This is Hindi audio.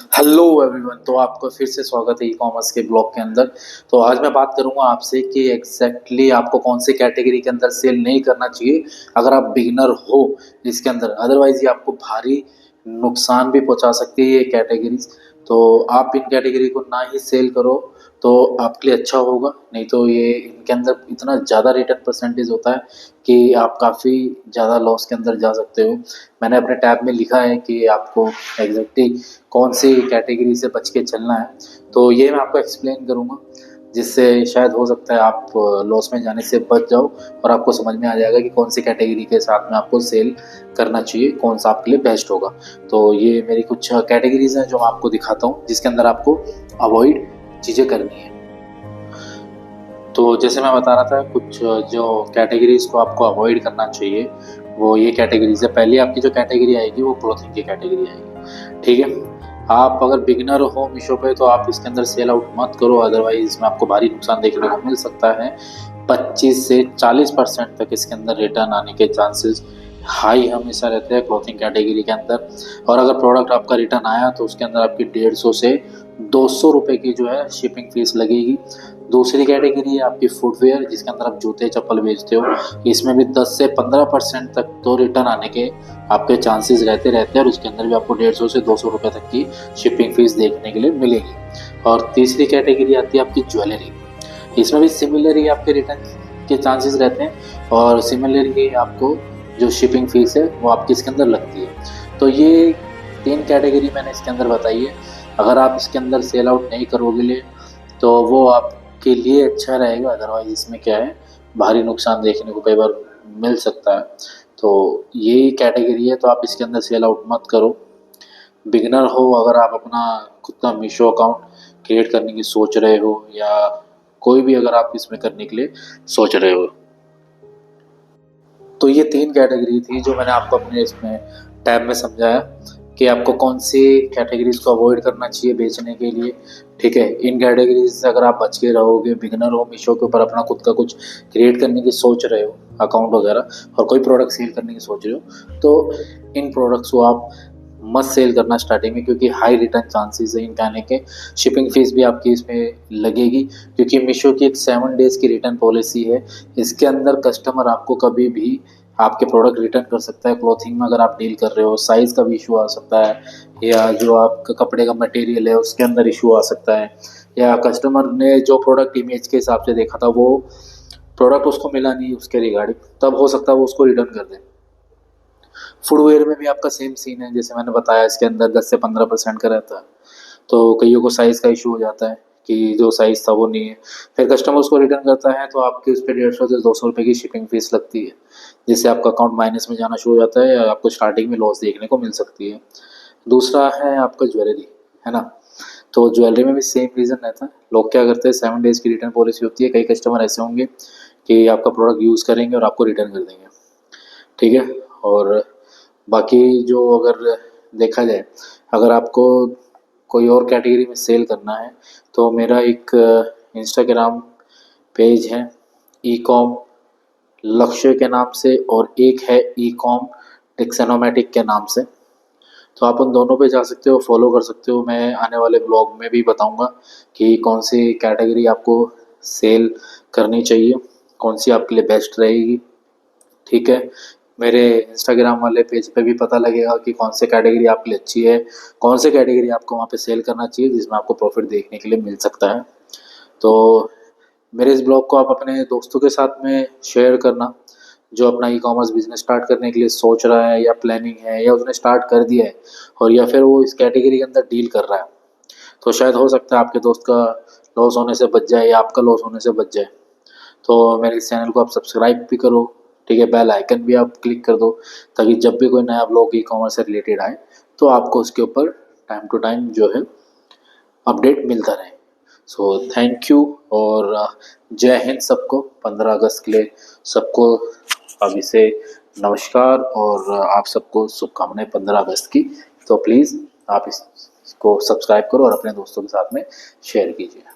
Hello everyone. तो आपका फिर से स्वागत है ई कॉमर्स के ब्लॉग के अंदर। तो आज मैं बात करूंगा आपसे कि एग्जैक्टली आपको कौन से कैटेगरी के अंदर सेल नहीं करना चाहिए अगर आप बिगिनर हो इसके अंदर। अदरवाइज ये आपको भारी नुकसान भी पहुंचा सकती है ये कैटेगरीज। तो आप इन कैटेगरी को ना ही सेल करो तो आपके लिए अच्छा होगा। नहीं तो ये इनके अंदर इतना ज़्यादा रिटर्न परसेंटेज होता है कि आप काफ़ी ज़्यादा लॉस के अंदर जा सकते हो। मैंने अपने टैब में लिखा है कि आपको एग्जैक्टली कौन सी कैटेगरी से बच के चलना है। तो ये मैं आपको एक्सप्लेन करूँगा जिससे शायद हो सकता है आप लॉस में जाने से बच जाओ और आपको समझ में आ जाएगा कि कौन सी कैटेगरी के साथ में आपको सेल करना चाहिए, कौन सा आपके लिए बेस्ट होगा। तो ये मेरी कुछ कैटेगरीज हैं जो मैं आपको दिखाता हूँ जिसके अंदर आपको अवॉइड चीज़ें करनी है। तो जैसे मैं बता रहा था कुछ जो कैटेगरीज को आपको अवॉइड करना चाहिए वो ये कैटेगरीज है। पहली आपकी जो कैटेगरी आएगी वो क्लोथिंग की कैटेगरी आएगी। ठीक है, आप अगर बिगिनर हो मीशो पे तो आप इसके अंदर सेल आउट मत करो, अदरवाइज इसमें आपको भारी नुकसान देखने को मिल सकता है। 25 से 40% तक इसके अंदर रिटर्न आने के चांसेस हाई हमेशा रहते हैं क्लॉथिंग कैटेगरी के अंदर। और अगर प्रोडक्ट आपका रिटर्न आया तो उसके अंदर आपकी 150 से 200 रुपये की जो है शिपिंग फीस लगेगी। दूसरी कैटेगरी है आपकी फुटवेयर जिसके अंदर आप जूते चप्पल बेचते हो। इसमें भी 10 से 15% तक तो रिटर्न आने के आपके चांसेस रहते हैं और उसके अंदर भी आपको 150 से 200 रुपये तक की शिपिंग फीस देखने के लिए मिलेगी। और तीसरी कैटेगरी आती है आपकी ज्वेलरी। इसमें भी सिमिलर ही आपके रिटर्न के चांसेस रहते हैं और सिमिलर ही आपको जो शिपिंग फीस है वो आपकी इसके अंदर लगती है। तो ये 3 कैटेगरी मैंने इसके अंदर बताई है। अगर आप इसके अंदर सेल आउट नहीं करोगे तो वो आपके लिए अच्छा रहेगा, अदरवाइज इसमें क्या है भारी नुकसान देखने को कई बार मिल सकता है। तो यही कैटेगरी है, तो आप इसके अंदर सेल आउट मत करो। बिगिनर हो, अगर आप अपना खुद का मीशो अकाउंट क्रिएट करने की सोच रहे हो या कोई भी अगर आप इसमें करने के लिए सोच रहे हो। तो ये 3 कैटेगरी थी जो मैंने आपको अपने इसमें टैब में समझाया कि आपको कौन सी कैटेगरीज को अवॉइड करना चाहिए बेचने के लिए। ठीक है, इन कैटेगरीज से अगर आप बच के रहोगे, बिगिनर हो, मीशो के ऊपर अपना खुद का कुछ क्रिएट करने की सोच रहे हो अकाउंट वगैरह और कोई प्रोडक्ट सेल करने की सोच रहे हो तो इन प्रोडक्ट्स को आप मत सेल करना स्टार्टिंग में, क्योंकि हाई रिटर्न चांसेस है इनके आने के। शिपिंग फीस भी आपकी इसमें लगेगी क्योंकि मीशो की एक 7 डेज़ की रिटर्न पॉलिसी है। इसके अंदर कस्टमर आपको कभी भी आपके प्रोडक्ट रिटर्न कर सकता है। क्लॉथिंग में अगर आप डील कर रहे हो साइज़ का भी इशू आ सकता है, या जो आपका कपड़े का मटेरियल है उसके अंदर इशू आ सकता है, या कस्टमर ने जो प्रोडक्ट इमेज के हिसाब से देखा था वो प्रोडक्ट उसको मिला नहीं उसके रिगार्डिंग, तब हो सकता है वो उसको रिटर्न कर दे। फुटवेयर में भी आपका सेम सीन है, जैसे मैंने बताया इसके अंदर 10 से 15% का रहता है। तो कईयों को साइज़ का इशू हो जाता है कि जो साइज़ था वो नहीं है, फिर कस्टमर उसको रिटर्न करता है तो आपके उस पे 150 से 200 रुपये की शिपिंग फीस लगती है, जिससे आपका अकाउंट माइनस में जाना शुरू हो जाता है या आपको स्टार्टिंग में लॉस देखने को मिल सकती है। दूसरा है आपका ज्वेलरी, है ना। तो ज्वेलरी में भी सेम रीज़न रहता है। लोग क्या करते हैं, 7 डेज़ की रिटर्न पॉलिसी होती है। कई कस्टमर ऐसे होंगे कि आपका प्रोडक्ट यूज़ करेंगे और आपको रिटर्न कर देंगे। ठीक है, और बाकी जो अगर देखा जाए, अगर आपको कोई और कैटेगरी में सेल करना है तो मेरा एक इंस्टाग्राम पेज है ई कॉम लक्ष्य के नाम से, और एक है ई कॉम टेक्सोनोमेटिक के नाम से। तो आप उन दोनों पे जा सकते हो, फॉलो कर सकते हो। मैं आने वाले ब्लॉग में भी बताऊंगा कि कौन सी कैटेगरी आपको सेल करनी चाहिए, कौन सी आपके लिए बेस्ट रहेगी। ठीक है, मेरे इंस्टाग्राम वाले पेज पे भी पता लगेगा कि कौन से कैटेगरी आपके लिए अच्छी है, कौन से कैटेगरी आपको वहाँ पे सेल करना चाहिए जिसमें आपको प्रॉफिट देखने के लिए मिल सकता है। तो मेरे इस ब्लॉग को आप अपने दोस्तों के साथ में शेयर करना जो अपना ई कॉमर्स बिजनेस स्टार्ट करने के लिए सोच रहा है या प्लानिंग है या उसने स्टार्ट कर दिया है और या फिर वो इस कैटेगरी के अंदर डील कर रहा है। तो शायद हो सकता है आपके दोस्त का लॉस होने से बच जाए या आपका लॉस होने से बच जाए। तो मेरे इस चैनल को आप सब्सक्राइब भी करो। ठीक है, बेल आइकन भी आप क्लिक कर दो ताकि जब भी कोई नया ब्लॉग ई कॉमर्स से रिलेटेड आए तो आपको उसके ऊपर टाइम टू टाइम जो है अपडेट मिलता रहे। सो थैंक यू और जय हिंद सबको। 15 अगस्त के लिए सबको अभी से नमस्कार और आप सबको शुभकामनाएं 15 अगस्त की। तो प्लीज़ आप इसको सब्सक्राइब करो और अपने दोस्तों के साथ में शेयर कीजिए।